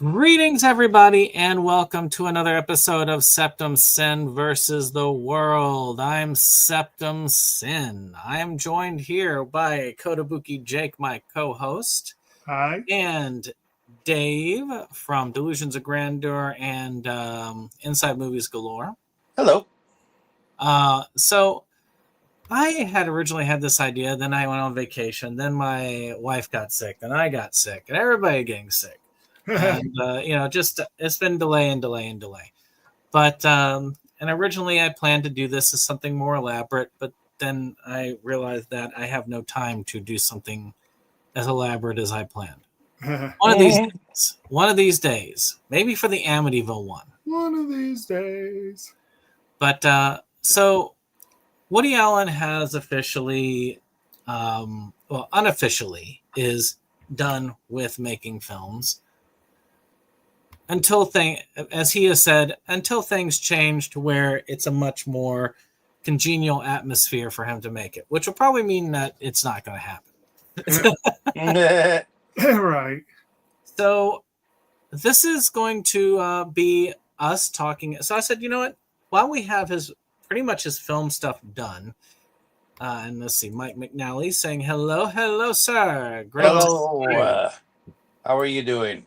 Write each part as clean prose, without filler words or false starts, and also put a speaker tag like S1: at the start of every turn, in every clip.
S1: Greetings, everybody, and welcome to another episode of SeptumSin versus the World. I'm SeptumSin. I am joined here by Kotobuki Jake, my co-host.
S2: Hi.
S1: And Dave from Delusions of Grandeur and Inside Movies Galore.
S3: Hello.
S1: So I had originally had this idea, then I went on vacation, then my wife got sick, then I got sick, and everybody getting sick. And it's been delay. But and originally I planned to do this as something more elaborate, but then I realized that I have no time to do something as elaborate as I planned. One of these days, maybe for the Amityville one.
S2: One of these days.
S1: But so Woody Allen has officially, unofficially, is done with making films. As he has said, until things change to where it's a much more congenial atmosphere for him to make it, which will probably mean that it's not going to happen.
S2: Right.
S1: So this is going to be us talking. So I said, you know what? While we have pretty much his film stuff done, and let's see, Mike McNally saying hello, sir.
S3: Great. Hello. How are you doing?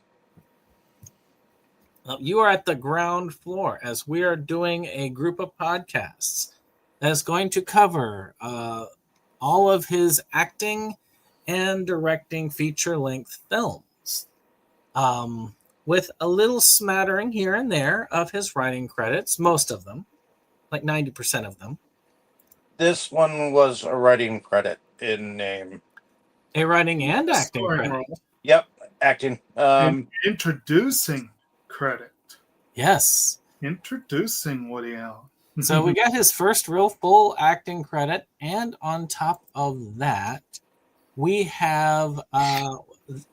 S1: You are at the ground floor as we are doing a group of podcasts that is going to cover all of his acting and directing feature-length films, with a little smattering here and there of his writing credits, most of them, like 90% of them.
S3: This one was a writing credit in name.
S1: A writing and acting credit.
S3: Yep, acting.
S2: Introducing credit.
S1: Yes.
S2: Introducing Woody Allen.
S1: So we got his first real full acting credit, and on top of that, we have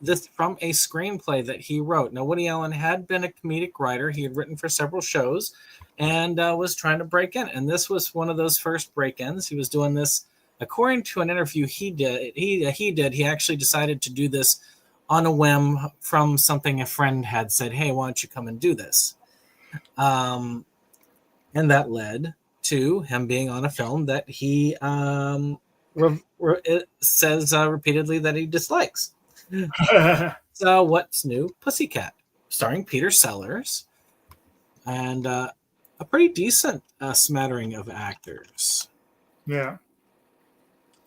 S1: this from a screenplay that he wrote. Now, Woody Allen had been a comedic writer. He had written for several shows and was trying to break in. And this was one of those first break-ins. He was doing this, according to an interview he did. He actually decided to do this on a whim from something a friend had said, hey, why don't you come and do this? And that led to him being on a film that he says repeatedly that he dislikes. So What's New? Pussycat, starring Peter Sellers, and a pretty decent smattering of actors.
S2: Yeah.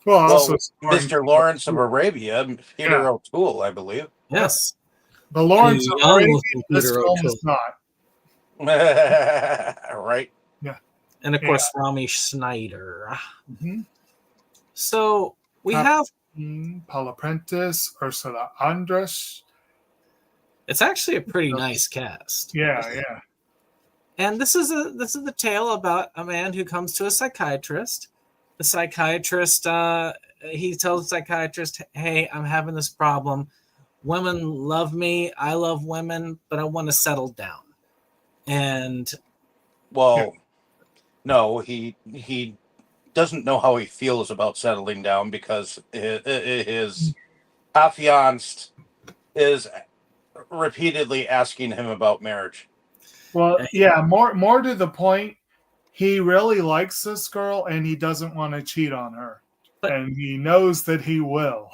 S2: Well, also
S3: Mr. Lawrence of Arabia, Peter O'Toole, I believe.
S1: Yes.
S2: The Lawrence of Arabia, this film is not.
S3: Right.
S2: Yeah.
S1: And of course, Rami Schneider. Mm-hmm. So we have
S2: Paula Prentice, Ursula Andress.
S1: It's actually a pretty nice cast.
S2: Yeah.
S1: And this is the tale about a man who comes to a psychiatrist. The psychiatrist, he tells the psychiatrist, hey, I'm having this problem. Women love me. I love women, but I want to settle down. And
S3: no, he doesn't know how he feels about settling down because his affianced is repeatedly asking him about marriage.
S2: Well, yeah, more to the point, he really likes this girl and he doesn't want to cheat on her. And he knows that he will.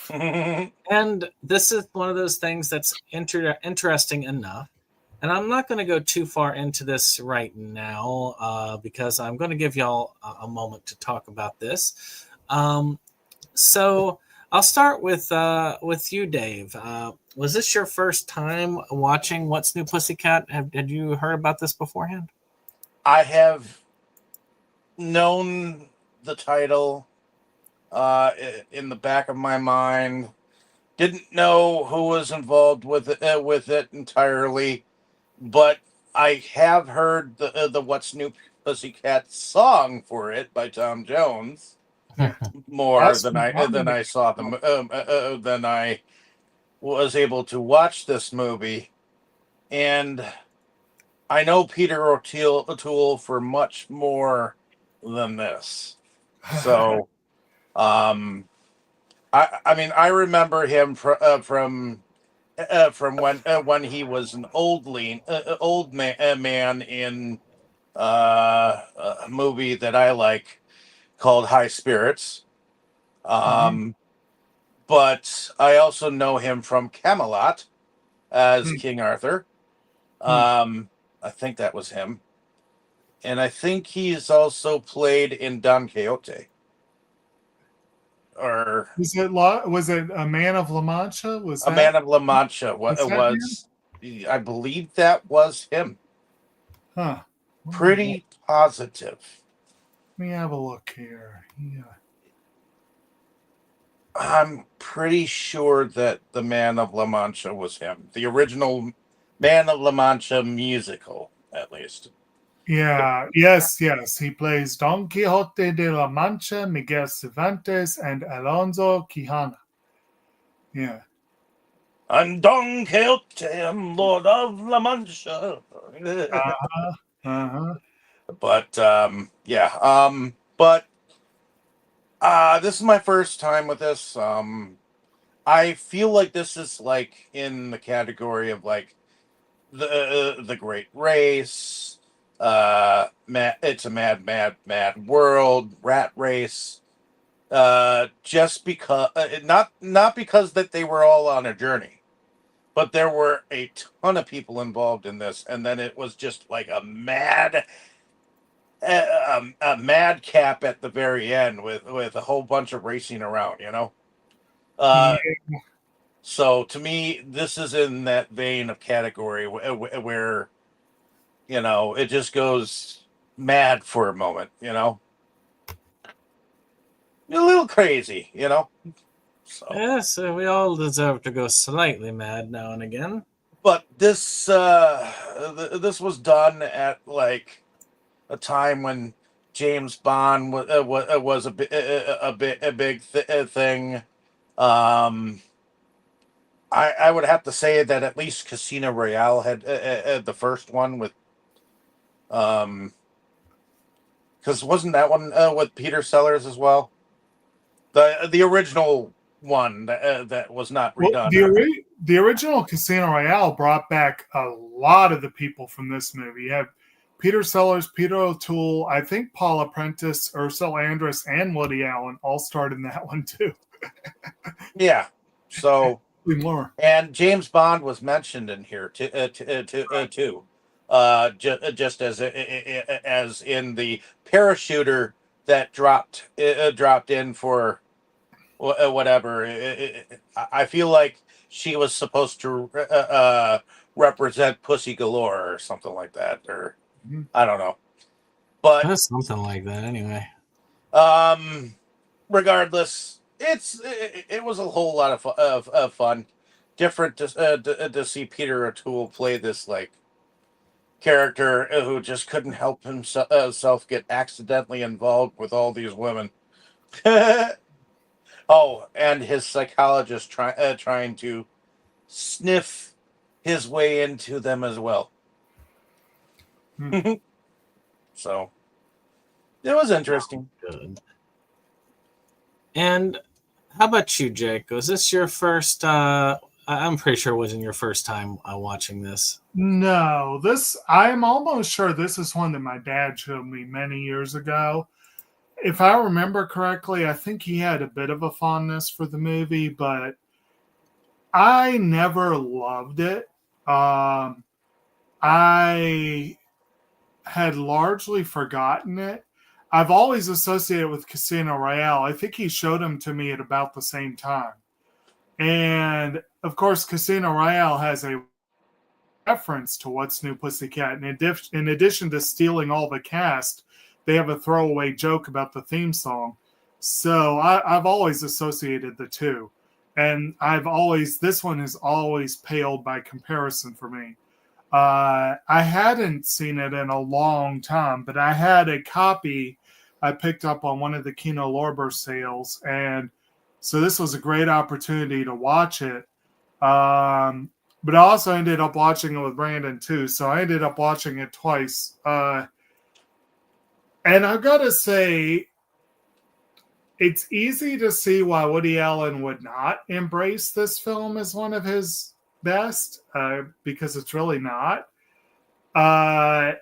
S1: And this is one of those things that's interesting enough. And I'm not going to go too far into this right now because I'm going to give y'all a moment to talk about this. So I'll start with you, Dave. Was this your first time watching What's New Pussycat? Had you heard about this beforehand?
S3: I have known the title in the back of my mind. Didn't know who was involved with it entirely. But I have heard the What's New Pussycat song for it by Tom Jones more than I saw them than I was able to watch this movie, and I know Peter O'Toole for much more than this. So, I mean, I remember him from from when he was an man in a movie that I like called High Spirits. But I also know him from Camelot as King Arthur. I think that was him. And I think he's also played in Don Quixote. Or
S2: was it a Man of La Mancha?
S3: A Man of La Mancha. I believe that was him.
S2: Huh.
S3: Pretty positive.
S2: Let me have a look here. Yeah.
S3: I'm pretty sure that the Man of La Mancha was him. The original Man of La Mancha musical, at least.
S2: Yeah, yes. He plays Don Quixote de la Mancha, Miguel Cervantes, and Alonso Quijana. Yeah.
S3: I'm Don Quixote, I'm Lord of La Mancha. But this is my first time with this. I feel like this is like in the category of like the Great Race, it's a mad world, Rat Race. Just because not because that they were all on a journey, but there were a ton of people involved in this, and then it was just like a madcap at the very end with a whole bunch of racing around, you know. So to me, this is in that vein of category where you know it just goes mad for a moment, you know, a little crazy, you know. So.
S1: Yes, we all deserve to go slightly mad now and again.
S3: But this this was done at like a time when James Bond was a big thing. I would have to say that at least Casino Royale had the first one with because wasn't that one with Peter Sellers as well? The original one that was not redone.
S2: Well, the original Casino Royale brought back a lot of the people from this movie. You have Peter Sellers, Peter O'Toole, I think Paula Prentice, Ursula Andress, and Woody Allen all starred in that one too.
S3: Yeah. So
S2: more.
S3: And James Bond was mentioned in here too. Just as in the parachuter that dropped in for whatever. I feel like she was supposed to represent Pussy Galore or something like that, or I don't know. But
S1: that's something like that anyway.
S3: Regardless, it was a whole lot of fun. Different to see Peter O'Toole play this like character who just couldn't help himself get accidentally involved with all these women. Oh, and his psychologist trying to sniff his way into them as well. So it was interesting.
S1: Good. And how about you, Jake? Was this your first? I'm pretty sure it wasn't your first time watching this.
S2: No, I'm almost sure this is one that my dad showed me many years ago. If I remember correctly, I think he had a bit of a fondness for the movie, but I never loved it. I had largely forgotten it. I've always associated it with Casino Royale. I think he showed them to me at about the same time. And of course, Casino Royale has a reference to What's New Pussycat. In addition to stealing all the cast, they have a throwaway joke about the theme song. So I've always associated the two. And this one has always paled by comparison for me. I hadn't seen it in a long time, but I had a copy I picked up on one of the Kino Lorber sales. And so this was a great opportunity to watch it. But I also ended up watching it with Brandon too. So I ended up watching it twice. And I've got to say, it's easy to see why Woody Allen would not embrace this film as one of his best because it's really not. I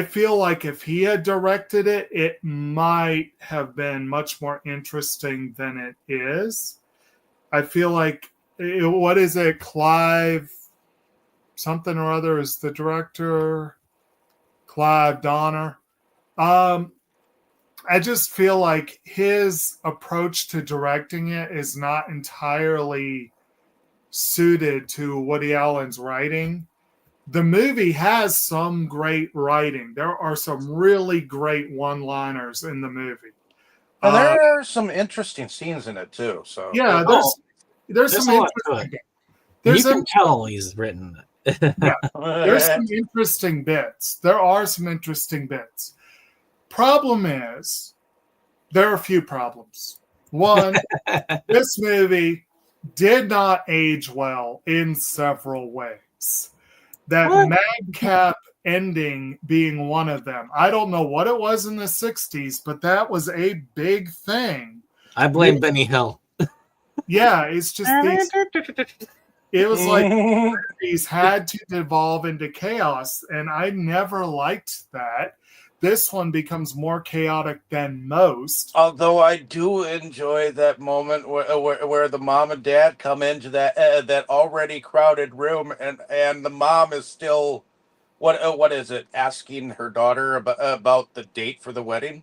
S2: feel like if he had directed it, it might have been much more interesting than it is. I feel like, what is it? Clive something or other is the director. Clive Donner. I just feel like his approach to directing it is not entirely suited to Woody Allen's writing. The movie has some great writing. There are some really great one-liners in the movie.
S3: And there are some interesting scenes in it too. So
S2: yeah, there's some
S1: a lot to
S2: interesting.
S1: it. You can tell he's written it.
S2: Yeah, there's some interesting bits. There are some interesting bits. Problem is, there are a few problems. One, this movie did not age well in several ways. That madcap ending being one of them. I don't know what it was in the 60s, but that was a big thing.
S1: I blame Benny Hill.
S2: Yeah, it's just these. It was like movies had to devolve into chaos, and I never liked that. This one becomes more chaotic than most.
S3: Although I do enjoy that moment where the mom and dad come into that already crowded room, and the mom is still what is it, asking her daughter about the date for the wedding,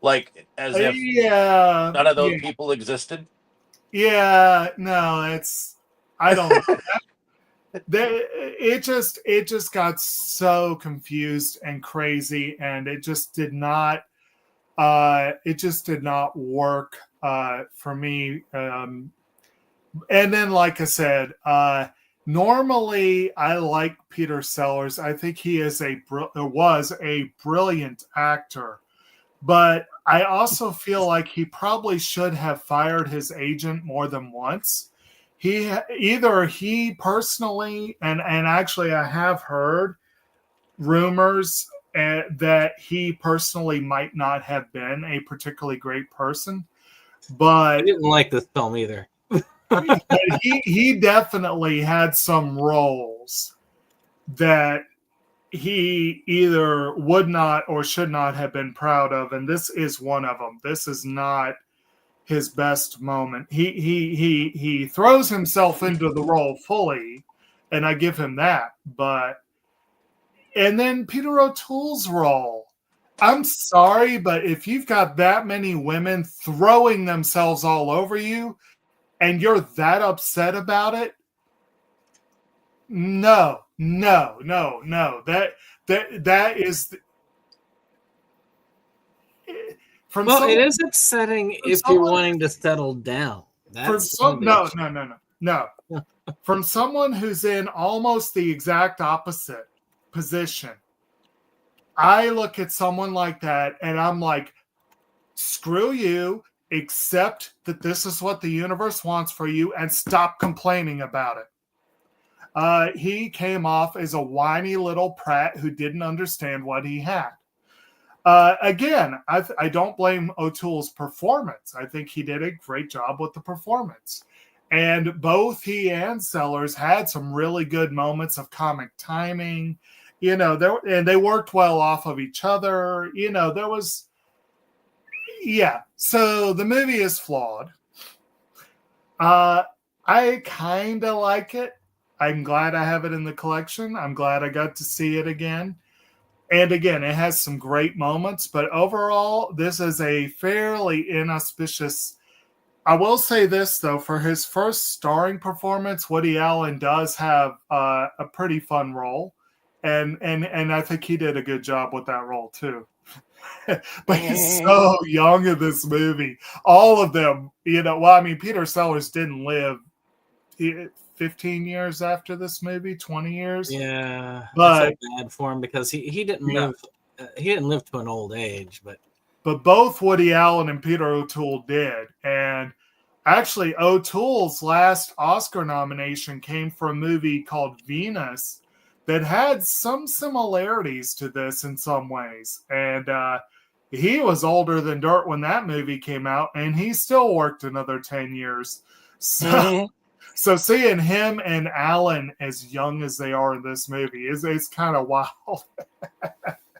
S3: like as if none of those people existed.
S2: Yeah, no, it's I don't know. It just got so confused and crazy, and it just did not work for me. And then, like I said, normally I like Peter Sellers. I think he was a brilliant actor, but I also feel like he probably should have fired his agent more than once. He personally, and actually I have heard rumors that he personally might not have been a particularly great person, but
S1: I didn't like this film either.
S2: he definitely had some roles that he either would not or should not have been proud of, and this is one of them. This is not his best moment. He throws himself into the role fully, and I give him that. And then Peter O'Toole's role. I'm sorry, but if you've got that many women throwing themselves all over you, and you're that upset about it, no. That is.
S1: It is upsetting if you're wanting to settle down.
S2: No. From someone who's in almost the exact opposite position, I look at someone like that and I'm like, screw you, accept that this is what the universe wants for you and stop complaining about it. He came off as a whiny little prat who didn't understand what he had. Again, I don't blame O'Toole's performance. I think he did a great job with the performance. And both he and Sellers had some really good moments of comic timing. And they worked well off of each other. There was... Yeah, so the movie is flawed. I kind of like it. I'm glad I have it in the collection. I'm glad I got to see it again. And again, it has some great moments, but overall, this is a fairly inauspicious. I will say this, though, for his first starring performance, Woody Allen does have a pretty fun role. And I think he did a good job with that role, too. But he's so young in this movie. All of them, Peter Sellers didn't live 15 years after this movie, 20 years.
S1: Yeah,
S2: but
S1: I feel bad for him because he didn't live. He didn't live to an old age, but
S2: both Woody Allen and Peter O'Toole did. And actually, O'Toole's last Oscar nomination came for a movie called Venus that had some similarities to this in some ways. And he was older than dirt when that movie came out, and he still worked another 10 years. So. So seeing him and Alan as young as they are in this movie is kind of wild.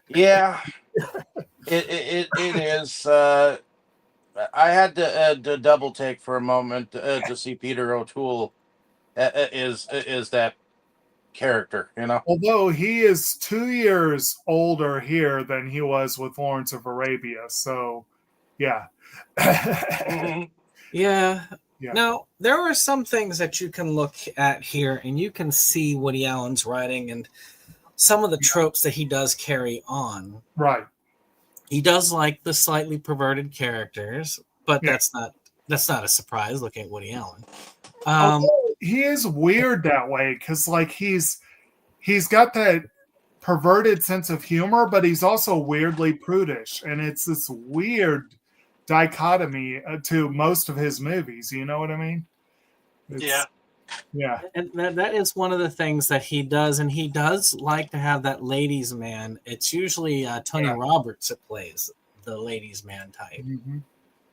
S3: Yeah, it is. I had to double take for a moment to see Peter O'Toole is that character, you know.
S2: Although he is 2 years older here than he was with Lawrence of Arabia, so yeah.
S3: Mhm.
S1: Yeah.
S2: Yeah.
S1: Now, there are some things that you can look at here and you can see Woody Allen's writing and some of the tropes that he does carry on.
S2: Right.
S1: He does like the slightly perverted characters, but
S2: Yeah.
S1: that's not a surprise looking at Woody Allen.
S2: He is weird that way because like he's got that perverted sense of humor, but he's also weirdly prudish, and it's this weird dichotomy to most of his movies. You know what I mean?
S3: Yeah.
S1: And that is one of the things that he does, and he does like to have that ladies' man. It's usually Tony Roberts that plays the ladies' man type.
S2: Mm-hmm.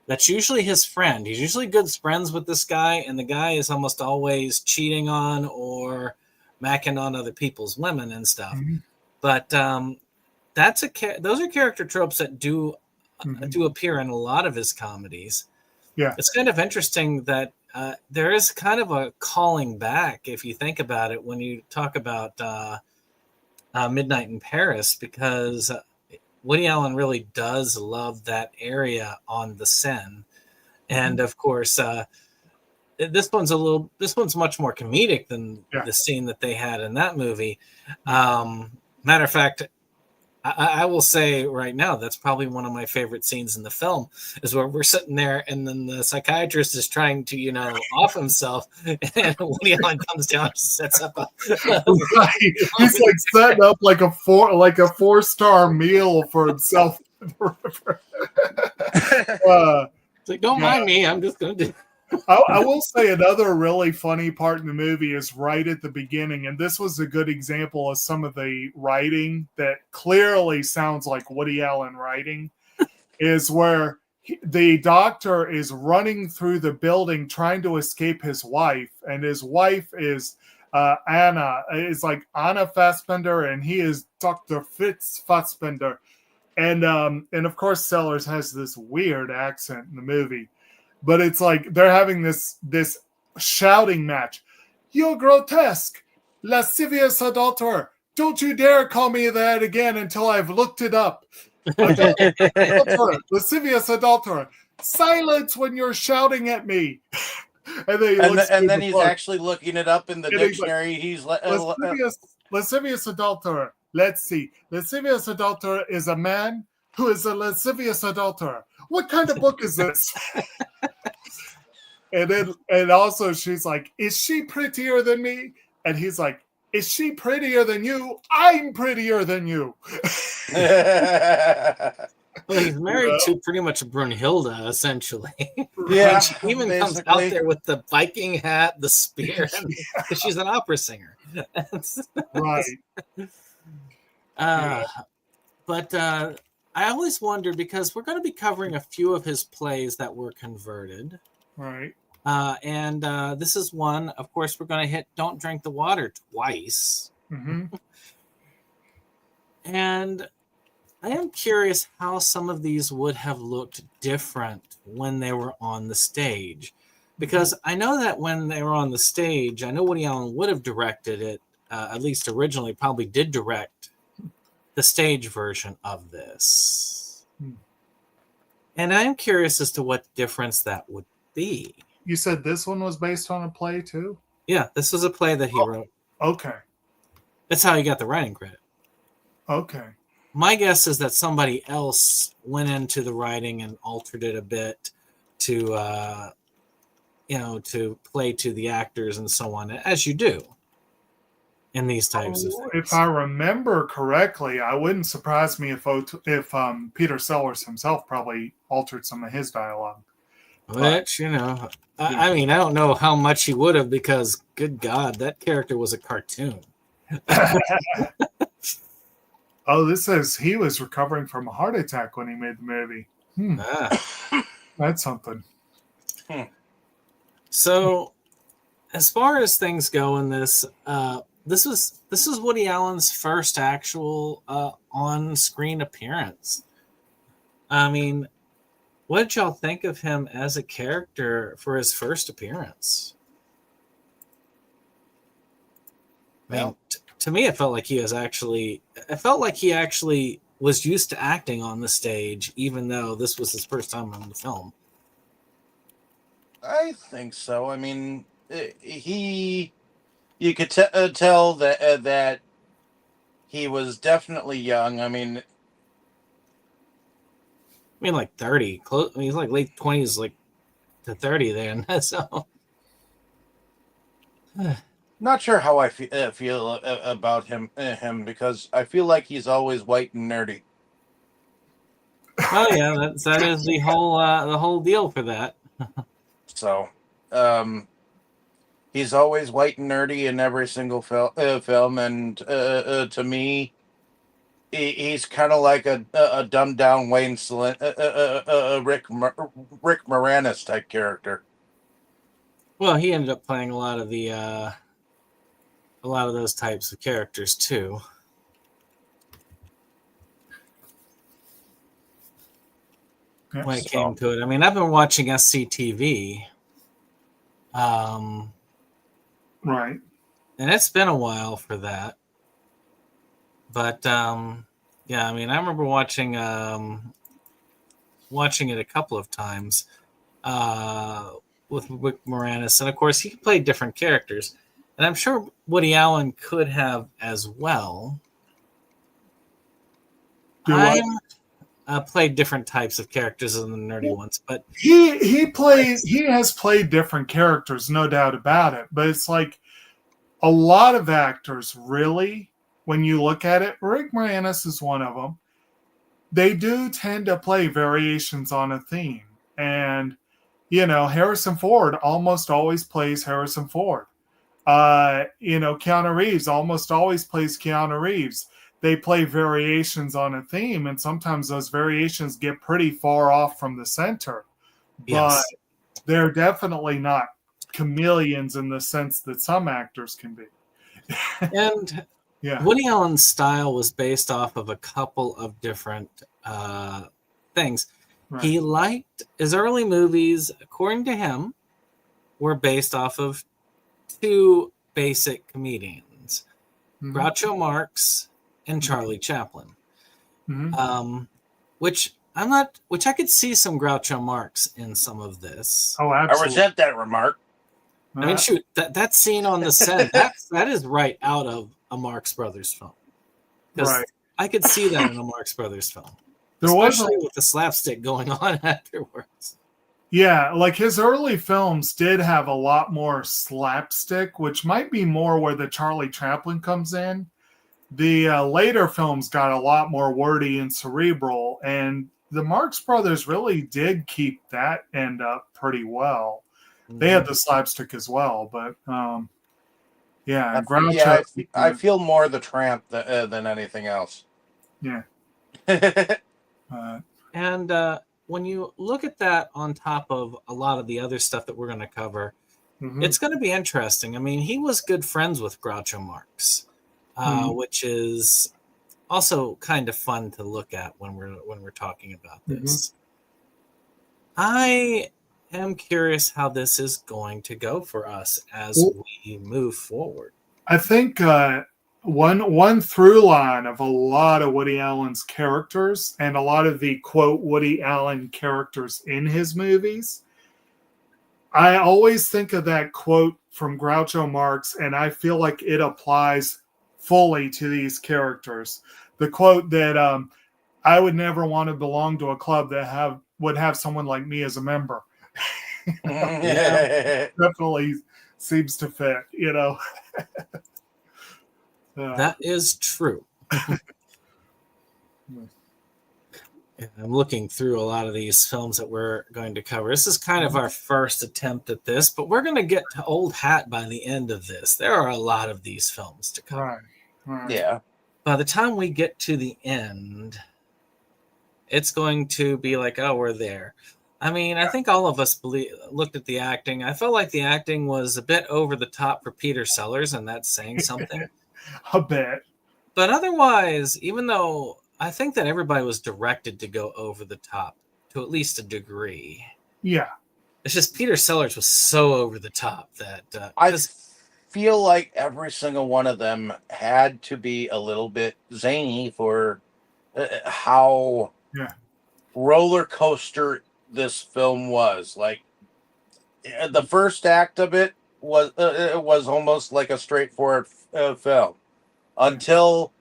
S1: That's usually his friend. He's usually good friends with this guy, and the guy is almost always cheating on or macking on other people's women and stuff.
S2: Mm-hmm.
S1: But those are character tropes that do appear in a lot of his comedies.
S2: Yeah,
S1: it's kind of interesting that there is kind of a calling back, if you think about it, when you talk about Midnight in Paris, because Woody Allen really does love that area on the Seine. And of course, this one's much more comedic than the scene that they had in that movie. Matter of fact, I will say right now, that's probably one of my favorite scenes in the film, is where we're sitting there and then the psychiatrist is trying to, off himself, and Woody Allen comes down and sets up
S2: right. He's like setting up like a 4-star meal for himself.
S1: It's like, don't mind me, I'm just going to do.
S2: I will say another really funny part in the movie is right at the beginning, and this was a good example of some of the writing that clearly sounds like Woody Allen writing, is where the doctor is running through the building trying to escape his wife, and his wife is Anna, is like Anna Fassbender, and he is Dr. Fitz Fassbender. And of course Sellers has this weird accent in the movie. But it's like they're having this shouting match. You're grotesque, lascivious adulterer. Don't you dare call me that again until I've looked it up. Adulterer, lascivious adulterer. Silence when you're shouting at me. And then
S3: he's actually looking it up in the dictionary. He's like,
S2: lascivious adulterer. Let's see. Lascivious adulterer is a man who is a lascivious adulterer. What kind of book is this? And also she's like, is she prettier than me? And he's like, is she prettier than you? I'm prettier than you.
S1: Well, he's married to pretty much Brunhilde, essentially.
S3: Yeah.
S1: She even comes out there with the Viking hat, the spear, because she's an opera singer.
S2: Right.
S1: But I always wondered, because we're going to be covering a few of his plays that were converted.
S2: Right.
S1: And this is one, of course, we're going to hit Don't Drink the Water twice.
S2: Mm-hmm.
S1: And I am curious how some of these would have looked different when they were on the stage. Because I know that when they were on the stage, I know Woody Allen would have directed it, at least originally, probably did direct the stage version of this. And I'm curious as to what difference that would be.
S2: You said this one was based on a play too?
S1: Yeah, this was a play that he wrote.
S2: Okay.
S1: That's how he got the writing credit.
S2: Okay.
S1: My guess is that somebody else went into the writing and altered it a bit to, to play to the actors and so on, as you do in these types of things.
S2: If I remember correctly, I wouldn't surprise me if Peter Sellers himself probably altered some of his dialogue.
S1: Which, I mean, I don't know how much he would have, because, good God, that character was a cartoon.
S2: Oh, this says he was recovering from a heart attack when he made the movie. That's something.
S1: So, as far as things go in this, this was Woody Allen's first actual on-screen appearance. I mean, what did y'all think of him as a character for his first appearance? I mean, to me, it felt like he actually was used to acting on the stage, even though this was his first time on the film.
S3: I think so. I mean, you could tell that he was definitely young. I mean,
S1: like 30. He's like late 20s, like to 30 then. So,
S3: not sure how I feel about him because I feel like he's always white and nerdy.
S1: oh yeah, that is the whole deal for that.
S3: So, he's always white and nerdy in every single film, and to me, he's kind of like a dumbed down Wayne Rick Moranis type character.
S1: Well, he ended up playing a lot of those types of characters too. When it came to it, I mean, I've been watching SCTV,
S2: right,
S1: and it's been a while for that. But yeah, I mean, I remember watching it a couple of times with Rick Moranis, and of course, he played different characters, and I'm sure Woody Allen could have as well. Played different types of characters than the nerdy ones, but
S2: he has played different characters, no doubt about it. But it's like a lot of actors, really, when you look at it, Rick Moranis is one of them. They do tend to play variations on a theme, and Harrison Ford almost always plays Harrison Ford. Keanu Reeves almost always plays Keanu Reeves. They play variations on a theme, and sometimes those variations get pretty far off from the center. But they're definitely not chameleons in the sense that some actors can be.
S1: And Woody Allen's style was based off of a couple of different things. Right. He liked his early movies, according to him, were based off of two basic comedians, Groucho Marx and Charlie Chaplin. Which I could see some Groucho Marx in some of this.
S2: Oh, absolutely.
S3: I resent that remark.
S1: I mean, shoot, that scene on the set, that is right out of a Marx Brothers film. Right. I could see that in a Marx Brothers film. Especially with the slapstick going on afterwards.
S2: Yeah, like his early films did have a lot more slapstick, which might be more where the Charlie Chaplin comes in. The later films got a lot more wordy and cerebral, and the Marx Brothers really did keep that end up pretty well. They had the slapstick as well, but
S3: I feel more the Tramp than anything else.
S2: Yeah.
S1: And when you look at that on top of a lot of the other stuff that we're going to cover, it's going to be interesting. I mean, he was good friends with Groucho Marx, which is also kind of fun to look at when we're talking about this. I am curious how this is going to go for us as we move forward.
S2: I think one through line of a lot of Woody Allen's characters and a lot of the quote Woody Allen characters in his movies, I always think of that quote from Groucho Marx, and I feel like it applies fully to these characters. The quote that I would never want to belong to a club that would have someone like me as a member. Definitely seems to fit,
S1: That is true. I'm looking through a lot of these films that we're going to cover. This is kind of our first attempt at this, but we're going to get to old hat by the end of this. There are a lot of these films to cover.
S2: Right.
S3: Yeah.
S1: By the time we get to the end, it's going to be like, oh, we're there. I mean, I think all of us looked at the acting. I felt like the acting was a bit over the top for Peter Sellers, and that's saying something.
S2: A bit.
S1: But otherwise, even though I think that everybody was directed to go over the top to at least a degree,
S2: Yeah.
S1: it's just Peter Sellers was so over the top that
S3: I feel like every single one of them had to be a little bit zany for how
S2: Yeah.
S3: roller coaster this film was. Like the first act of it was almost like a straightforward film until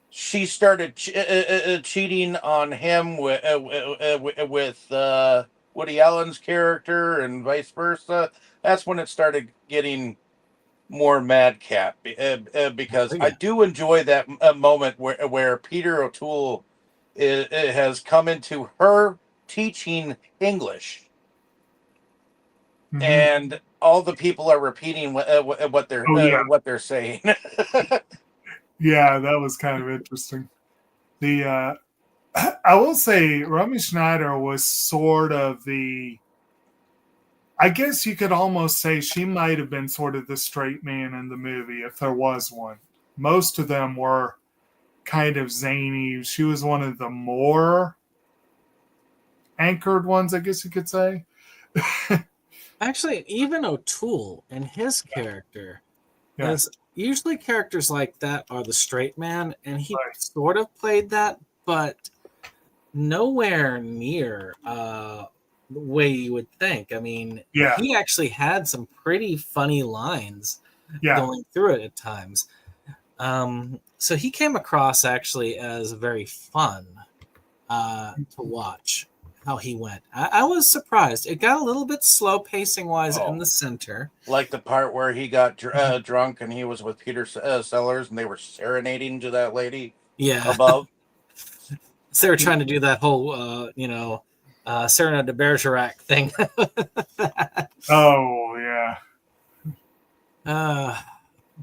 S3: she started cheating on him with Woody Allen's character and vice versa. That's when it started getting more madcap because I do enjoy that moment where Peter O'Toole has come into her teaching English, and all the people are repeating what they're saying.
S2: Yeah, that was kind of interesting. The I will say Romy Schneider was sort of I guess you could almost say she might have been sort of the straight man in the movie if there was one. Most of them were kind of zany. She was one of the more anchored ones, I guess you could say.
S1: Actually, even O'Toole and his character is usually characters like that are the straight man, and he sort of played that, but nowhere near the way you would think. I mean, he actually had some pretty funny lines going through it at times. So he came across actually as very fun to watch how he went. I was surprised. It got a little bit slow pacing wise in the center.
S3: Like the part where he got drunk and he was with Peter Sellers and they were serenading to that lady above.
S1: So they were trying to do that whole, Serenade de Bergerac thing.
S2: Oh, yeah.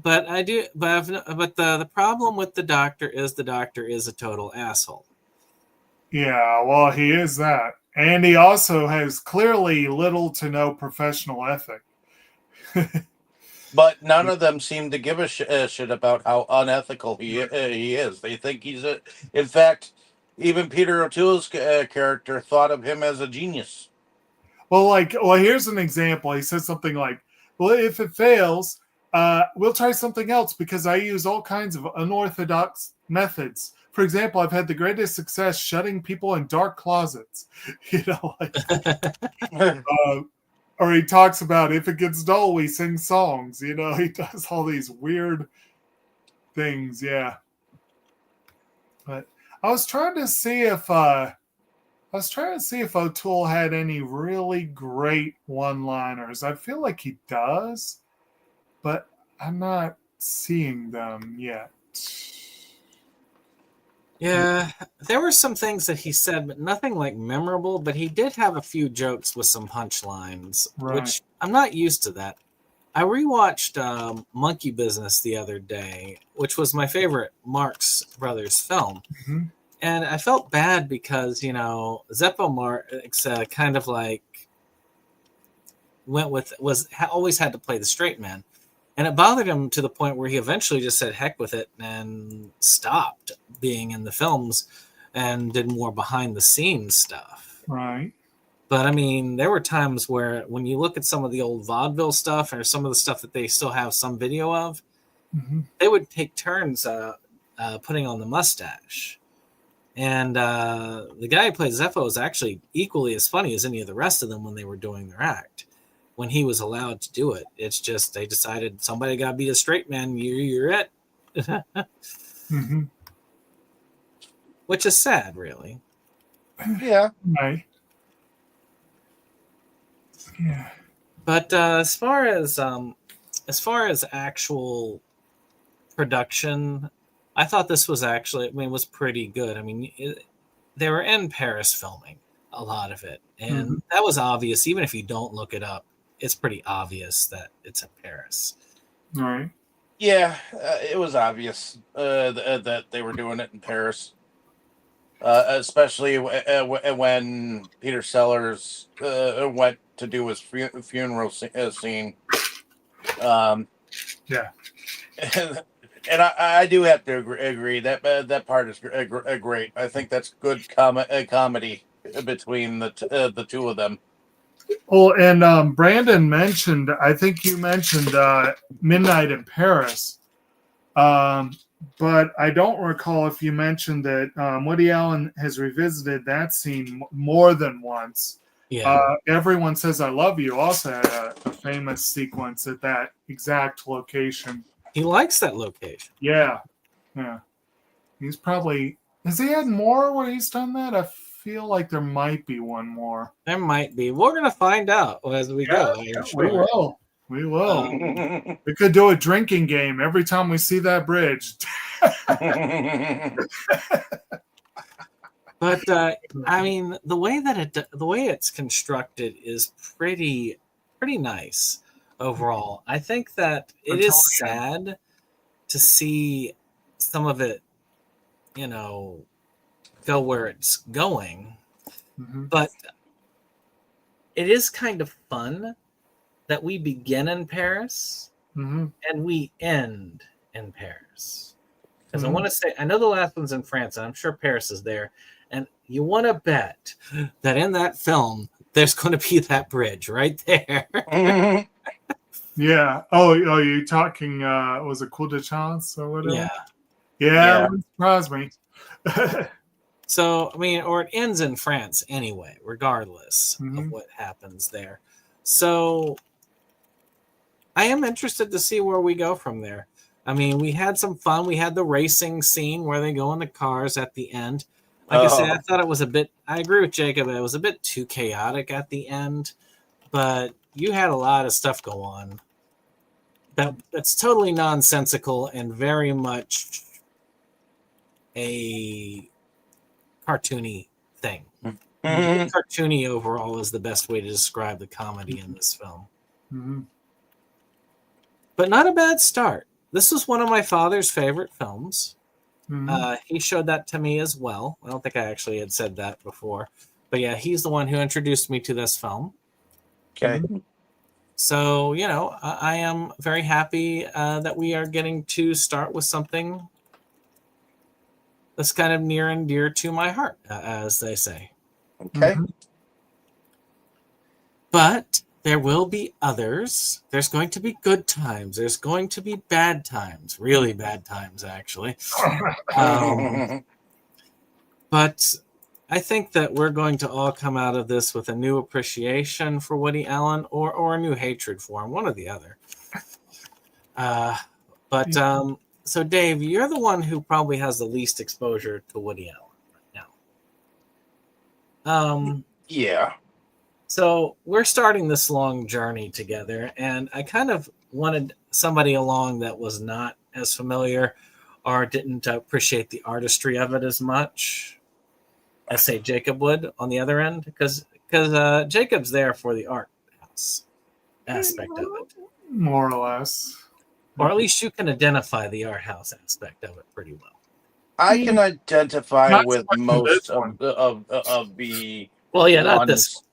S1: But the problem with the doctor is a total asshole.
S2: Yeah, well, he is that. And he also has clearly little to no professional ethic.
S3: But none of them seem to give a shit about how unethical he is. They think he's in fact, even Peter O'Toole's character thought of him as a genius.
S2: Well, here's an example. He says something like, well, if it fails, we'll try something else because I use all kinds of unorthodox methods. For example, I've had the greatest success shutting people in dark closets. Or he talks about if it gets dull, we sing songs. He does all these weird things. Yeah. But I was trying to see if O'Toole had any really great one-liners. I feel like he does, but I'm not seeing them yet.
S1: Yeah, there were some things that he said, but nothing like memorable. But he did have a few jokes with some punchlines, which I'm not used to that. I rewatched Monkey Business the other day, which was my favorite Marx Brothers film.
S2: Mm-hmm.
S1: And I felt bad because, Zeppo Marx kind of like always had to play the straight man. And it bothered him to the point where he eventually just said heck with it and stopped being in the films and did more behind the scenes stuff.
S2: Right.
S1: But I mean, there were times where when you look at some of the old vaudeville stuff or some of the stuff that they still have some video of, they would take turns putting on the mustache. And the guy who played Zeppo is actually equally as funny as any of the rest of them when they were doing their act. When he was allowed to do it, it's just they decided somebody got to be a straight man. You're it, which is sad, really.
S3: Yeah,
S2: right. Yeah,
S1: but as far as actual production, I thought this was was pretty good. I mean, they were in Paris filming a lot of it, and that was obvious. Even if you don't look it up, it's pretty obvious that it's in Paris.
S2: Right.
S3: Yeah, it was obvious that they were doing it in Paris. especially when Peter Sellers went to do his funeral scene.
S2: Yeah.
S3: And I do have to agree that that part is great. I think that's good comedy between the two of them.
S2: Oh, and Brandon mentioned, I think you mentioned Midnight in Paris. But I don't recall if you mentioned that Woody Allen has revisited that scene more than once.
S1: Yeah.
S2: Everyone Says I Love You also had a famous sequence at that exact location.
S1: He likes that location.
S2: Yeah. Yeah. He's probably, has he had more where he's done that? I feel like there might be one more.
S1: There might be. We're going to find out as we go. I'm sure.
S2: We will. We will. We could do a drinking game every time we see that bridge.
S1: But I mean, the way it's constructed is pretty nice overall. I think that it is sad to see some of it, go where it's going, but it is kind of fun that we begin in Paris and we end in Paris. Because I want to say, I know the last one's in France, and I'm sure Paris is there. And you want to bet that in that film, there's going to be that bridge right there.
S2: Yeah. Oh, you talking, was it Coup de Chance or whatever?
S1: Yeah.
S2: Yeah, it wouldn't surprise me.
S1: So, I mean, or it ends in France anyway, regardless of what happens there. So, I am interested to see where we go from there. I mean, we had some fun. We had the racing scene where they go in the cars at the end. Like I said, I thought it was a bit, I agree with Jacob, it was a bit too chaotic at the end, but you had a lot of stuff go on that's totally nonsensical and very much a cartoony thing. Cartoony overall is the best way to describe the comedy in this film. But not a bad start. This was one of my father's favorite films. He showed that to me as well. I don't think I actually had said that before. But yeah, he's the one who introduced me to this film.
S3: Okay.
S1: So, I am very happy that we are getting to start with something that's kind of near and dear to my heart, as they say.
S3: Okay.
S1: But there will be others. There's going to be good times. There's going to be bad times. Really bad times, actually. But I think that we're going to all come out of this with a new appreciation for Woody Allen or a new hatred for him, one or the other. So, Dave, you're the one who probably has the least exposure to Woody Allen right now.
S3: Yeah.
S1: So we're starting this long journey together, and I kind of wanted somebody along that was not as familiar or didn't appreciate the artistry of it as much as, say, Jacob would on the other end, because Jacob's there for the art house aspect of it.
S2: More or less.
S1: Or at least you can identify the art house aspect of it pretty well.
S3: I can identify
S2: Not
S3: with
S2: so much
S3: most
S2: this one.
S3: of the
S1: Well, yeah, not
S3: ones.
S1: this.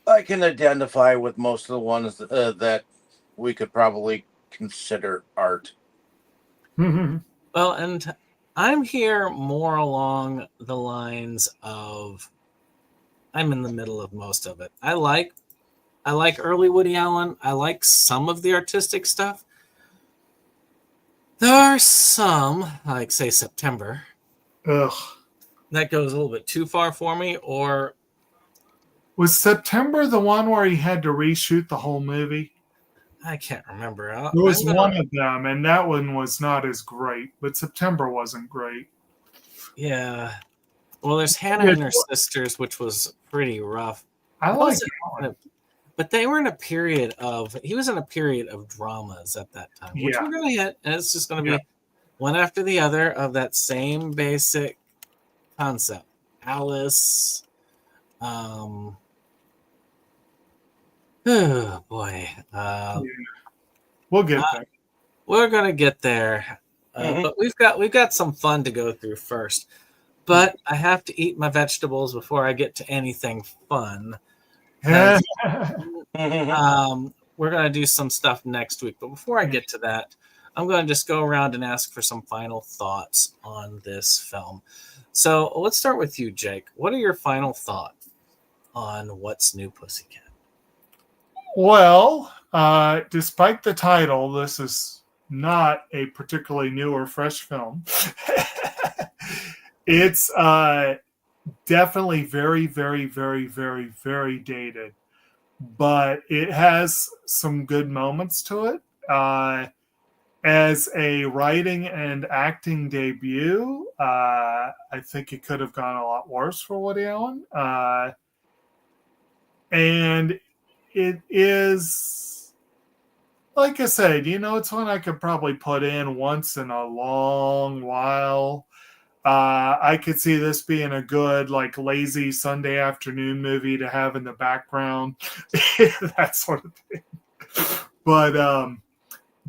S3: I can identify with most of the ones that we could probably consider art.
S1: Well, and I'm here more along the lines of I'm in the middle of most of it. I like early Woody Allen. I like some of the artistic stuff. There are some, like say September,
S2: Ugh.
S1: that goes a little bit too far for me, or
S2: Was September the one where he had to reshoot the whole movie?
S1: I can't remember.
S2: It was one of them, and that one was not as great, but September wasn't great.
S1: Yeah. Well, there's Hannah and her sisters, which was pretty rough.
S2: I like
S1: it. But they were in a period of, he was in a period of dramas at that time, which we're going to hit, and it's just going to be one after the other of that same basic concept. Alice, oh boy.
S2: We'll get there.
S1: We're going to get there. But we've got some fun to go through first. but I have to eat my vegetables before I get to anything fun.
S2: Yeah.
S1: We're going to do some stuff next week. But before I get to that, I'm going to just go around and ask for some final thoughts on this film. So let's start with you, Jake. What are your final thoughts on What's New, Pussycat?
S2: Well, despite the title, this is not a particularly new or fresh film. It's definitely very, very, very, very, very dated, but it has some good moments to it. As a writing and acting debut, I think it could have gone a lot worse for Woody Allen. And it is, like I said, it's one I could probably put in once in a long while. I could see this being a good, like, lazy Sunday afternoon movie to have in the background, that sort of thing. But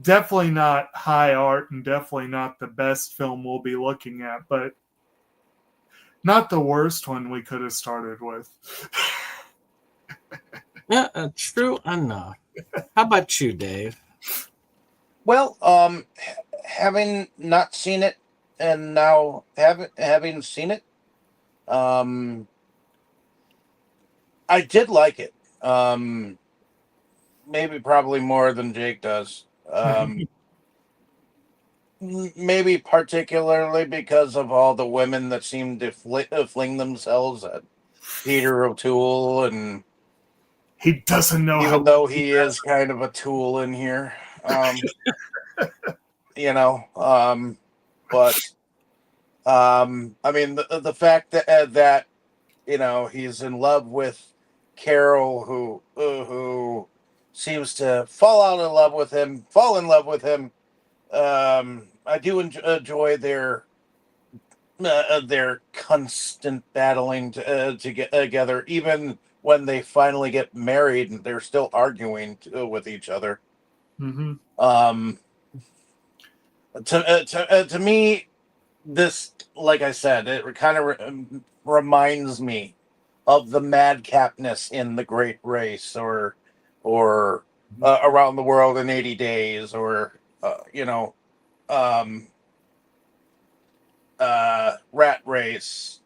S2: definitely not high art and definitely not the best film we'll be looking at, but not the worst one we could have started with.
S1: Yeah, true enough. How about you, Dave?
S3: Well, having not seen it and now having seen it, I did like it. Maybe probably more than Jake does. Maybe particularly because of all the women that seem to fling themselves at Peter O'Toole, and
S2: He doesn't know
S3: even though he is kind of a tool in here, but I mean the fact that he's in love with Carol, who seems to fall in love with him. I do enjoy their constant battling to get together, even when they finally get married and they're still arguing with each other.
S2: Mm-hmm.
S3: To me, this, like I said, it kind of reminds me of the madcapness in The Great Race, or Around the World in 80 Days, or Rat Race.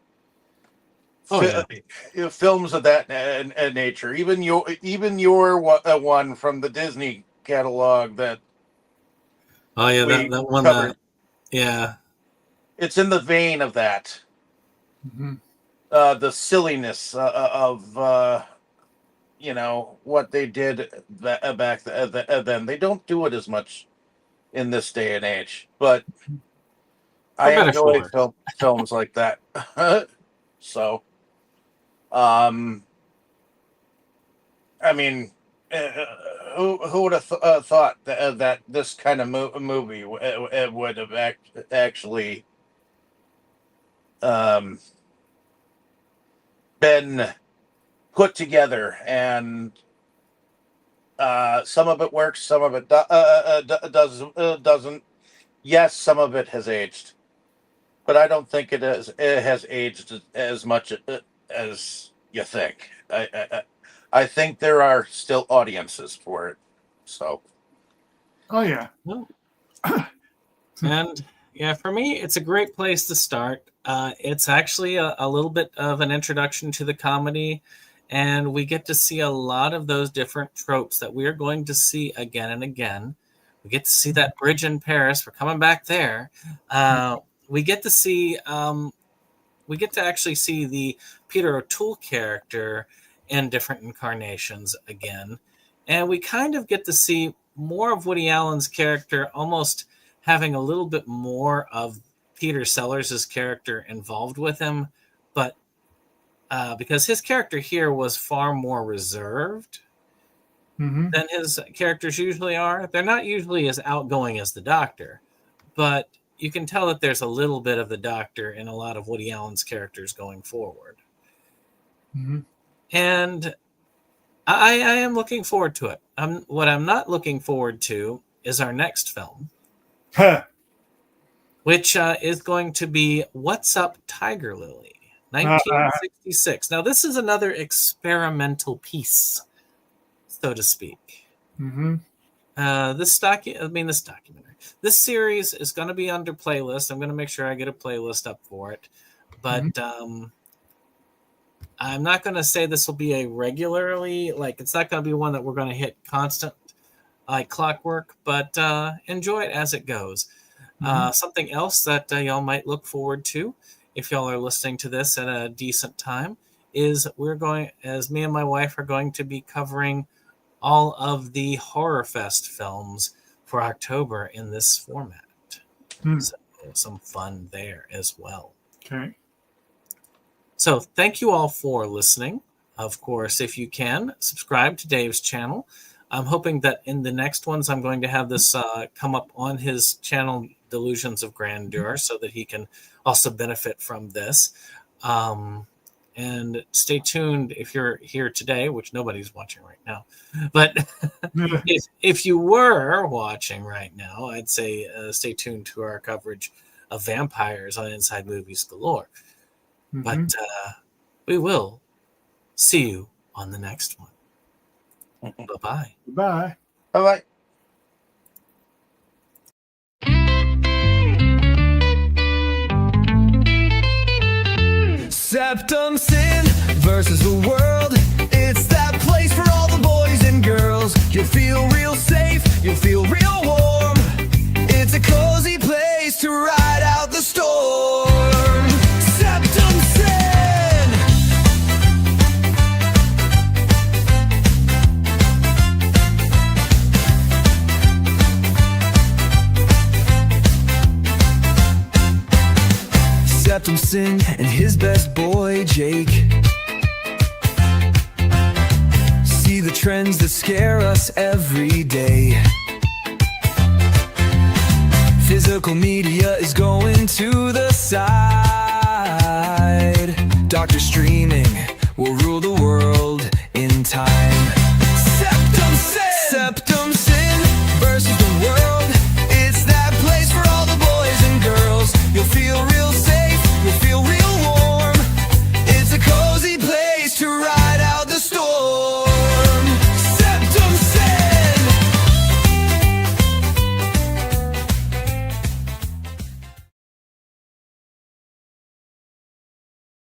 S3: Films of that nature. Even your one from the Disney catalog that.
S1: Oh yeah, that one. Yeah,
S3: it's in the vein of that.
S2: Mm-hmm.
S3: The silliness of what they did back then. They don't do it as much in this day and age, but I enjoy films like that. So, I mean, who would have thought that this kind of movie would have actually been put together, and some of it works, some of it doesn't. Yes, some of it has aged, but I don't think it has aged as much as you think. I think there are still audiences for it. So,
S2: oh yeah.
S1: And yeah, for me, it's a great place to start. It's actually a little bit of an introduction to the comedy, and we get to see a lot of those different tropes that we are going to see again and again. We get to see that bridge in Paris. We're coming back there. We get to see, we get to actually see the Peter O'Toole character in different incarnations again, and we kind of get to see more of Woody Allen's character, almost having a little bit more of Peter Sellers' character involved with him, but because his character here was far more reserved
S2: Mm-hmm.
S1: than his characters usually are. They're not usually as outgoing as the Doctor, but you can tell that there's a little bit of the Doctor in a lot of Woody Allen's characters going forward.
S2: Mm-hmm.
S1: And I am looking forward to it. What I'm not looking forward to is our next film. which is going to be What's Up, Tiger Lily, 1966. Now, this is another experimental piece, so to speak.
S2: Mm-hmm.
S1: This documentary. This series is going to be under playlist. I'm going to make sure I get a playlist up for it. But I'm not going to say this will be a regularly, like, it's not going to be one that we're going to hit constant like clockwork, but enjoy it as it goes. Something else that y'all might look forward to, if y'all are listening to this at a decent time, is as me and my wife are going to be covering all of the Horror Fest films for October in this format. So some fun there as well.
S2: Okay.
S1: So thank you all for listening. Of course, if you can, subscribe to Dave's channel. I'm hoping that in the next ones, I'm going to have this come up on his channel, Delusions of Grandeur, so that he can also benefit from this. And stay tuned if you're here today, which nobody's watching right now. But if you were watching right now, I'd say stay tuned to our coverage of vampires on Inside Movies Galore. But we will see you on the next one. Bye-bye.
S2: Bye.
S3: Bye-bye.
S4: SeptumSin versus the world. It's that place for all the boys and girls. You'll feel real safe, you'll feel real warm. It's a cozy place to ride out the storm. SeptumSin. SeptumSin and his best boy Jake see the trends that scare us every day. Physical media is going to the side. Doctor streaming will rule the world.